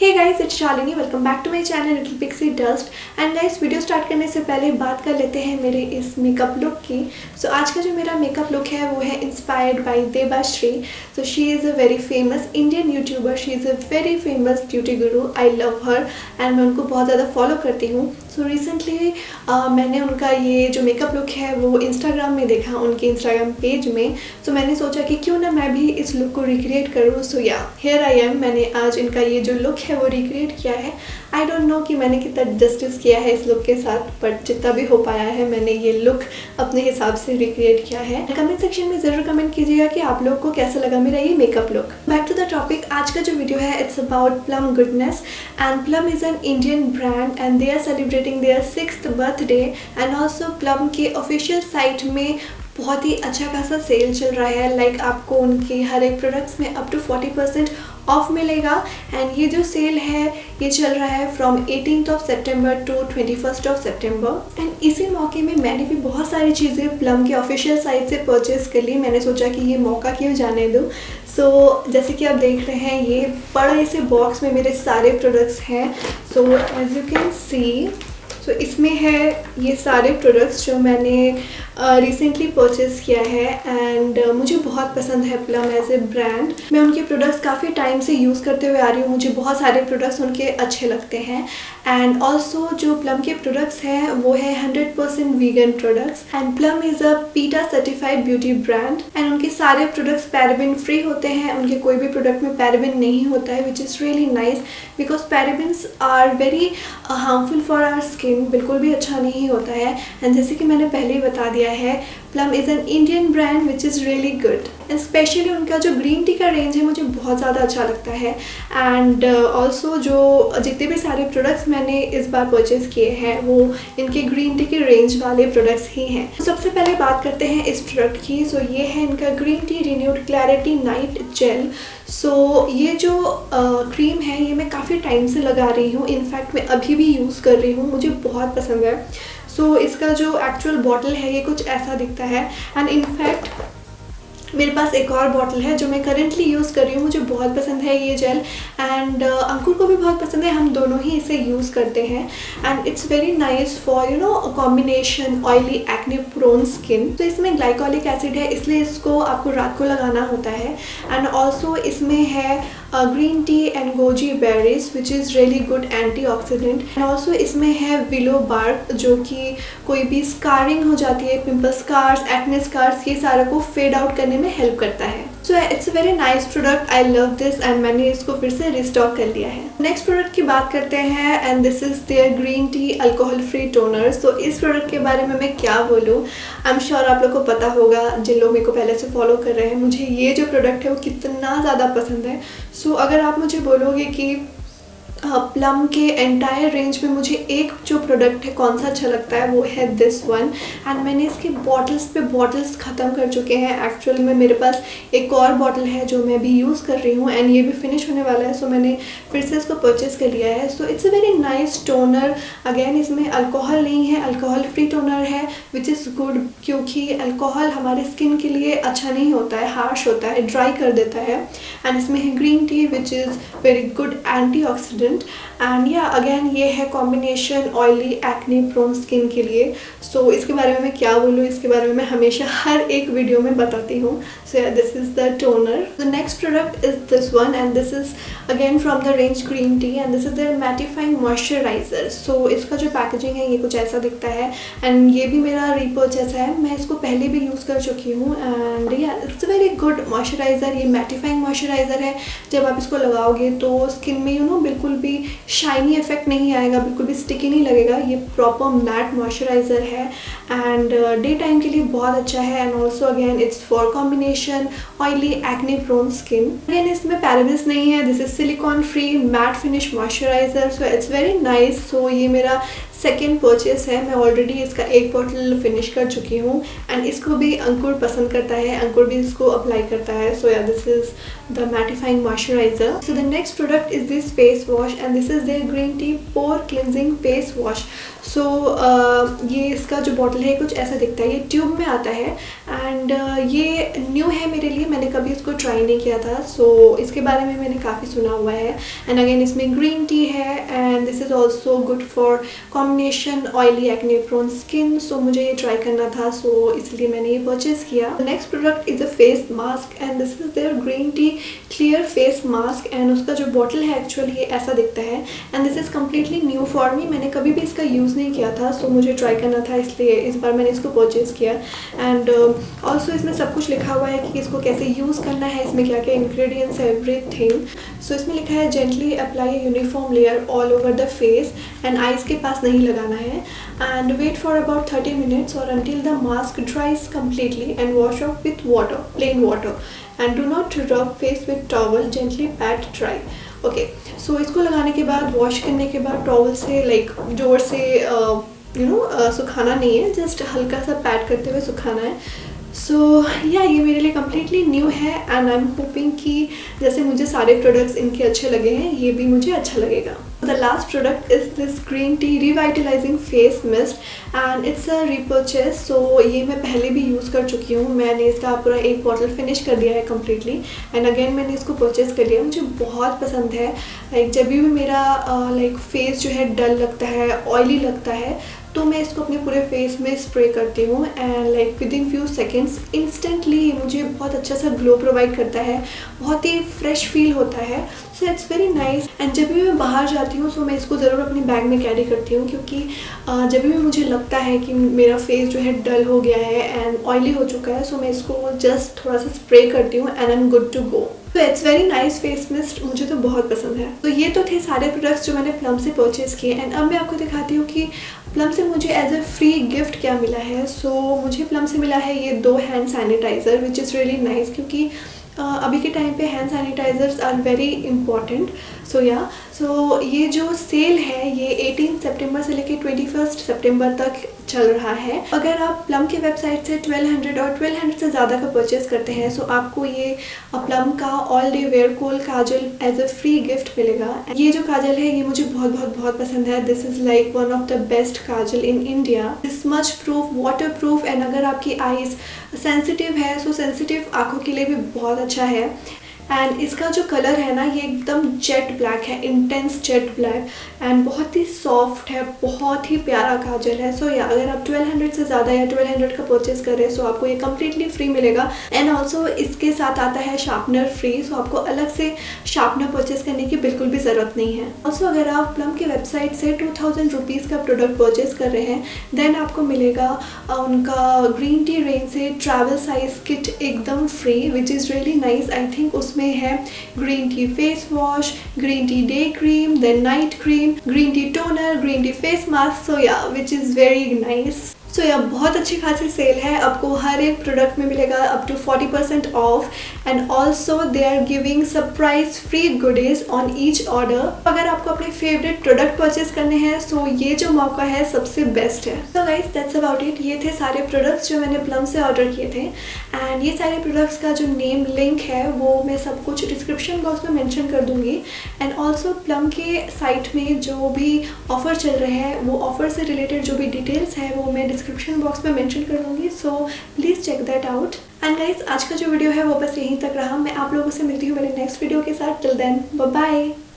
Hey guys, it's Shalini. Welcome back to my channel little pixie dust. And guys, video start करने से पहले बात कर लेते हैं मेरे इस मेकअप लुक की। सो आज का जो मेरा मेकअप लुक है वो है inspired by Debashree. So she is a very famous Indian YouTuber. She is a very famous beauty guru. I love her and मैं उनको बहुत ज़्यादा फॉलो करती हूँ। सो रिसेंटली मैंने उनका ये जो मेकअप लुक है वो इंस्टाग्राम में देखा, उनके इंस्टाग्राम पेज में। सो मैंने सोचा कि क्यों ना मैं भी इस लुक को रिक्रिएट करूँ। सो या हियर आई एम। मैंने आज इनका ये जो लुक है वो रिक्रिएट किया है। आई डोंट नो कि मैंने कितना जस्टिस किया है इस लुक के साथ, बट जितना भी हो पाया है मैंने ये लुक अपने हिसाब से रिक्रिएट किया है। कमेंट सेक्शन में ज़रूर कमेंट कीजिएगा कि आप लोगों को कैसा लगा मेरा ये makeup look. Back to the topic. आज का जो वीडियो है it's about plum goodness. And plum is an Indian brand and they are celebrating their 6th birthday. And also plum के ऑफिशियल साइट में बहुत ही अच्छा खासा सेल चल रहा है। लाइक आपको उनके हर एक प्रोडक्ट्स में अप टू 40% ऑफ मिलेगा। एंड ये जो सेल है ये चल रहा है फ्रॉम 18th सितंबर टू 21st सितंबर। एंड इसी मौके में मैंने भी बहुत सारी चीज़ें प्लम के ऑफिशियल साइट से परचेज़ कर ली। मैंने सोचा कि ये मौका क्यों जाने दूँ। सो जैसे कि आप देख रहे हैं ये बड़े से बॉक्स में मेरे सारे प्रोडक्ट्स हैं। So as you can see, so इसमें है ये सारे प्रोडक्ट्स जो मैंने रिसेंटली परचेज़ किया है। एंड मुझे बहुत पसंद है प्लम एज ए ब्रांड। मैं उनके प्रोडक्ट्स काफ़ी टाइम से यूज़ करते हुए आ रही हूँ। मुझे बहुत सारे प्रोडक्ट्स उनके अच्छे लगते हैं। एंड ऑल्सो जो प्लम के प्रोडक्ट्स हैं वो है 100% vegan products. And plum is a पीटा सर्टिफाइड ब्यूटी ब्रांड। एंड उनके सारे प्रोडक्ट्स पैराबेन फ्री होते हैं। उनके कोई भी प्रोडक्ट में पैराबेन नहीं होता है, which is really nice because parabens are very harmful for our skin. बिल्कुल भी अच्छा नहीं होता है। एंड जैसे कि मैंने पहले ही बता दिया है, plum is an Indian brand which is really good. And specially उनका जो ग्रीन टी का रेंज है मुझे बहुत ज़्यादा अच्छा लगता है। एंड ऑल्सो जो जितने भी सारे प्रोडक्ट्स मैंने इस बार परचेज़ किए हैं वो इनके ग्रीन टी के रेंज वाले प्रोडक्ट्स ही हैं। सबसे पहले बात करते हैं इस प्रोडक्ट की। सो ये है इनका green tea renewed clarity night gel. So ये जो क्रीम है ये मैं काफ़ी टाइम से लगा रही हूँ। इनफैक्ट मैं अभी भी यूज़ कर रही हूँ, मुझे बहुत पसंद है। सो इसका जो एक्चुअल बॉटल है ये कुछ ऐसा दिखता है। एंड इनफैक्ट मेरे पास एक और बॉटल है जो मैं करेंटली यूज़ कर रही हूँ। मुझे बहुत पसंद है ये जेल। एंड अंकुर को भी बहुत पसंद है। हम दोनों ही इसे यूज़ करते हैं। And it's very nice for combination oily acne prone skin. तो इसमें ग्लाइकोलिक एसिड है, इसलिए इसको आपको रात को लगाना होता है। एंड ऑल्सो इसमें है green tea and goji berries which is really good antioxidant. And also इसमें है विलो बार्क जो कि कोई भी स्कारिंग हो जाती है, पिंपल स्कार्स, एक्ने स्कार्स, ये सारे को फेड आउट करने में हेल्प करता है। So it's a very nice product. I love this and मैंने इसको फिर से रिस्टॉक कर लिया है। नेक्स्ट प्रोडक्ट की बात करते हैं and this is their green tea alcohol free toner. तो इस प्रोडक्ट के बारे में मैं क्या बोलूँ, आई एम श्योर आप लोग को पता होगा जिन लोग मेरे को पहले से फॉलो कर रहे हैं। मुझे ये जो प्रोडक्ट है वो कितना ज़्यादा पसंद है। सो अगर आप मुझे बोलोगे कि प्लम के एंटायर रेंज में मुझे एक जो प्रोडक्ट है कौन सा अच्छा लगता है वो है दिस वन। एंड मैंने इसके बॉटल्स पे बॉटल्स ख़त्म कर चुके हैं। एक्चुअली में मेरे पास एक और बॉटल है जो मैं भी यूज़ कर रही हूँ एंड ये भी फिनिश होने वाला है। सो मैंने फिर से इसको परचेज़ कर लिया है। So it's a very nice toner. Again इसमें अल्कोहल नहीं है, अल्कोहल फ्री टोनर है विच इज़ गुड क्योंकि अल्कोहल हमारे स्किन के लिए अच्छा नहीं होता है, हार्श होता है, ड्राई कर देता है। एंड इसमें है green tea which is very good antioxidant. And या अगेन ये है combination oily acne prone skin के लिए। सो इसके बारे में मैं क्या बोलूँ, इसके बारे में मैं हमेशा हर एक वीडियो में बताती हूँ। So this is the toner. The next product is this one and this is again from the range green tea and this is the mattifying moisturiser. So इसका जो पैकेजिंग है ये कुछ ऐसा दिखता है। एंड ये भी मेरा रीपर्चेस है, मैं इसको पहले भी यूज़ कर चुकी हूँ। एंड या it's a very good moisturiser. ये मैटिफाइंग मॉइस्चराइज़र है। जब आप इसको लगाओगे तो स्किन में बिल्कुल भी शाइनी इफेक्ट नहीं आएगा, बिल्कुल भी स्टिकी नहीं लगेगा। ये प्रॉपर मैट मॉइस्चराइज़र है एंड डे टाइम के लिए बहुत अच्छा है। And also again it's for combination oily acne prone skin. Again इसमें पैराबेन्स नहीं है। This is silicone free matte finish moisturiser. So it's very nice. So ये मेरा सेकेंड परचेस है। मैं ऑलरेडी इसका एक बॉटल फिनिश कर चुकी हूँ एंड इसको भी अंकुर पसंद करता है, अंकुर भी इसको अप्लाई करता है। सो या this is the Mattifying Moisturizer. So the next product is this face wash and this is their green tea pore cleansing face wash. सो ये इसका जो बॉटल है कुछ ऐसा दिखता है, ये ट्यूब में आता है एंड ये न्यू है मेरे लिए, मैंने कभी इसको ट्राई नहीं किया था. सो इसके बारे में मैंने काफ़ी सुना हुआ है एंड अगेन इसमें ग्रीन टी है and this is also good for combination oily acne prone skin. So मुझे ये ट्राई करना था, सो इसलिए मैंने ये परचेज़ किया. Next product is a face mask and this is their green tea clear face mask and उसका जो बॉटल है एक्चुअली ये ऐसा दिखता है and this is completely new for me. मैंने कभी भी इसका यूज़ नहीं किया था, सो मुझे ट्राई करना था, इसलिए इस बार मैंने इसको परचेज़ किया. एंड ऑल्सो इसमें सब कुछ लिखा हुआ है कि इसको कैसे यूज़ करना है, इसमें क्या क्या इंग्रेडिएंट्स एवरीथिंग. सो इसमें लिखा है gently apply a uniform layer all over the face and eyes के पास नहीं लगाना है and wait for about 30 minutes और until the mask dries completely and wash off with water, plain water, and do not rub face with towel, gently pat dry. Okay, so इसको लगाने के बाद वॉश करने के बाद टॉवल से like जोर से सुखाना नहीं है, जस्ट हल्का सा पैड करते हुए सुखाना है. सो या ये मेरे लिए कम्प्लीटली न्यू है एंड आई एम होपिंग कि जैसे मुझे सारे प्रोडक्ट्स इनके अच्छे लगे हैं ये भी मुझे अच्छा लगेगा. The last product is this green tea revitalising face mist and it's a repurchase. So ये मैं पहले भी यूज़ कर चुकी हूँ, मैंने इसका पूरा एक बॉटल फिनिश कर दिया है कम्प्लीटली एंड अगेन मैंने इसको परचेज़ कर लिया. मुझे बहुत पसंद है. लाइक जब भी मेरा लाइक फेस जो है डल लगता है, ऑयली लगता है, तो मैं इसको अपने पूरे फेस में स्प्रे करती हूँ and like with in few seconds instantly मुझे बहुत अच्छा सा ग्लो प्रोवाइड करता है, बहुत ही फ्रेश फील होता है. सो इट्स वेरी नाइस एंड जब भी मैं बाहर जाती हूँ सो मैं इसको ज़रूर अपनी बैग में कैरी करती हूँ, क्योंकि जब भी मुझे लगता है कि मेरा फेस जो है डल हो गया है एंड ऑयली हो चुका है, सो मैं इसको जस्ट थोड़ा सा स्प्रे करती हूँ and I am good to go. तो it's very nice face mist, मुझे तो बहुत पसंद है. तो ये तो थे सारे प्रोडक्ट्स जो मैंने प्लम से परचेज़ किए एंड अब मैं आपको दिखाती हूँ कि प्लम से मुझे एज अ फ्री गिफ्ट क्या मिला है. सो मुझे प्लम से मिला है ये 2 hand sanitiser which is really nice, क्योंकि अभी के टाइम पे hand sanitisers are very important. So ये जो सेल है ये 18 सितंबर से लेकर 21 सितंबर तक चल रहा है. अगर आप प्लम के वेबसाइट से 1200 और 1200 से ज़्यादा का परचेज़ करते हैं सो आपको ये प्लम का all day wear kohl kajal as a free gift मिलेगा. ये जो काजल है ये मुझे बहुत बहुत बहुत पसंद है. This is like one of the best Kajal in India. This much proof, water proof and अगर आपकी आईज सेंसिटिव है सो सेंसिटिव आँखों के लिए भी बहुत अच्छा है. एंड इसका जो कलर है ना ये एकदम जेट ब्लैक है, इंटेंस जेट ब्लैक एंड बहुत ही सॉफ्ट है, बहुत ही प्यारा काजल है. सो या अगर आप 1200 से ज़्यादा या 1200 का परचेज़ कर रहे हैं सो आपको ये कम्प्लीटली फ्री मिलेगा एंड ऑल्सो इसके साथ आता है शार्पनर फ्री. सो आपको अलग से शार्पनर परचेज़ करने की बिल्कुल भी ज़रूरत नहीं है. ऑल्सो अगर आप प्लम की वेबसाइट से 2000 रुपीज़ का प्रोडक्ट परचेज़ कर रहे हैं देन आपको मिलेगा उनका ग्रीन टी रेंज से ट्रैवल साइज किट एकदम free which is really nice. I think उसमें है green tea face wash, green tea day cream, then night cream, green tea toner, green tea face mask. So yeah which is very nice. So यह बहुत अच्छी खासी cell है, आपको हर एक product में मिलेगा up to 40% off and also they are giving surprise free goodies on each order. अगर आपको अपने फेवरेट प्रोडक्ट परचेज करने हैं सो ये जो मौका है सबसे बेस्ट है. So guys that's about it. ये थे सारे प्रोडक्ट्स जो मैंने प्लम से ऑर्डर किए थे एंड ये सारे प्रोडक्ट्स का जो नेम लिंक है वो मैं सब कुछ डिस्क्रिप्शन बॉक्स में मेंशन कर दूंगी एंड ऑल्सो प्लम के साइट में जो भी ऑफर चल रहे हैं वो ऑफर से रिलेटेड जो भी डिटेल्स है वो मैं डिस्क्रिप्शन बॉक्स में मेंशन कर दूंगी. So please check that out. And guys आज का जो वीडियो है वो बस यहीं तक रहा. मैं आप लोगों से मिलती हूँ मेरे नेक्स्ट वीडियो के साथ. Till then bye bye.